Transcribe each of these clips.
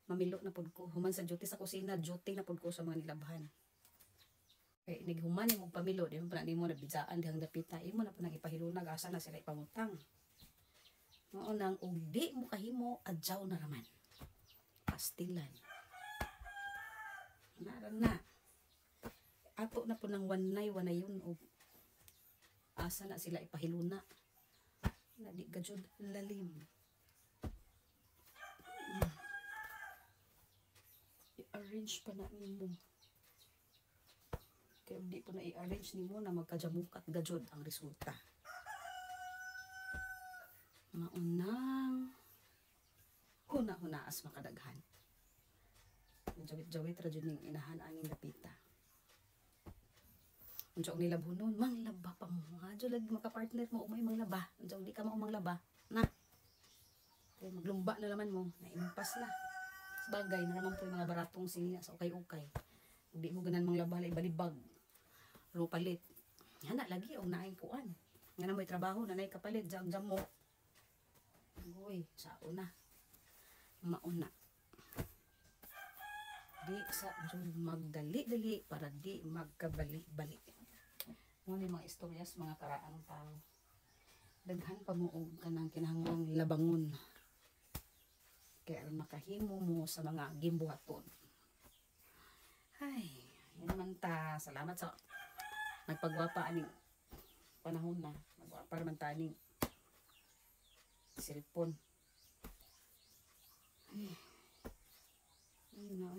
mamilo na pud ko. Human sa duty sa kusina, duty na pud ko sa mga nilabhan. Kay nighuman mo pamilo, di mo pa nimo nabitsaan dihang dapita, imo na pa nagipahilunag asa na sila ipamutang. Mao nang ug di mo kahimo adjaw na raman. Pastilan. Naran na. Ato na po ng wanayon og asa na sila ipahiluna. Na di gajud lalim. I-arrange pa na nimo. Kaya di po na i-arrange nimo na magkajamukat gajud ang resulta. Maunang huna-hunaas makadaghan. Jawit-jawit ra jud ning inahan angin dapita. Unsa og nilabhonon, manglaba pa mo. Adyo lagi maka-partner mo umay manglaba. Unsa di ka mao manglaba, na. Kay maglumba na naman mo, naimpas na. Bagay na naman po yung mga baratong sinina sa ukay-ukay. Di mo ganan manglaba lay balibag. Ro palit. Hana lagi og naay kuan. Nga na mo'y trabaho, nanay kapalit jam-jam mo. Uy, sao na. Mauna. Di sa magdali-dali para di magkabali-bali. Mga mga istoryas, mga karaang tao. Daghan pa mo og kanang kinahanglang labangon. Kaya makahimo mo sa mga gimbuhaton. Ay, yun naman ta. Salamat sa nagpagwapa aning panahon na. Nagwapa naman ta aning cellphone. Ay,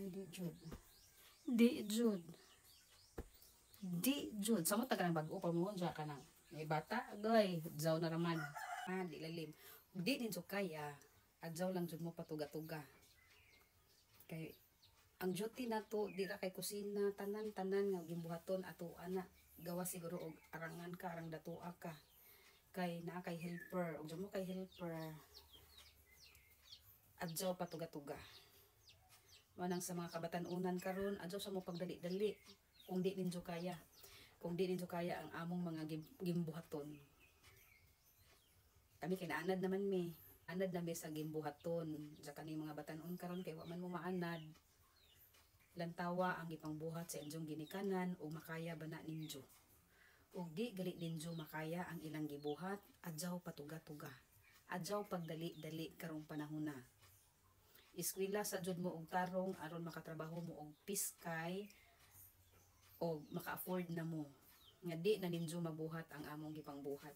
di jud. Di jud. Di jud. Samo taga nang bag-o pa mo diya ka nang. May bata, agoy, adjaw na raman. Di lalim. Di din so kaya, adjaw lang jud mo patuga-tuga. Kay ang duty nato di ra kay kusina, tanan-tanan nga gimbuhaton ato ana. Gawa siguro og arangan ka, arang datoa ka. Kay naa kay helper, og mo kay helper. Adjaw patuga-tuga. Manang sa mga kabatan-unan karon, adjaw sa mo pagdali-dali. Kung di ninyo kaya. Kung di ninyo kaya ang among mga gimbuhaton. Kami kinaanad naman mi. Anad na mi sa gimbuhaton. Sa kaning mga batan-on karon kay wa man mo maanad. Lantawa ang ipangbuhat sa inyong ginikanan o makaya ba na ninyo. O di gali ninyo makaya ang ilang gibuhat, adjaw patuga-tuga. Adjaw pagdali-dali karong panahon na. Eskwela sa jud mo og tarong aron makatrabaho mo og piskay o maka-afford na mo. Nga di na ninyo mabuhat ang among gipangbuhat.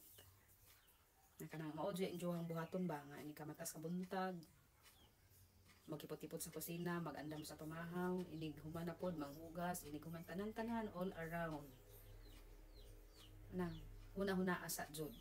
Na kanang mao jud ang buhaton ba nga ini kamatas kabuntag. Magkipot-tipot sa kusina, mag-andam sa pamahaw, inig human na pod manghugas, inig human tanan-tanan all around. Nang huna-huna asa jud.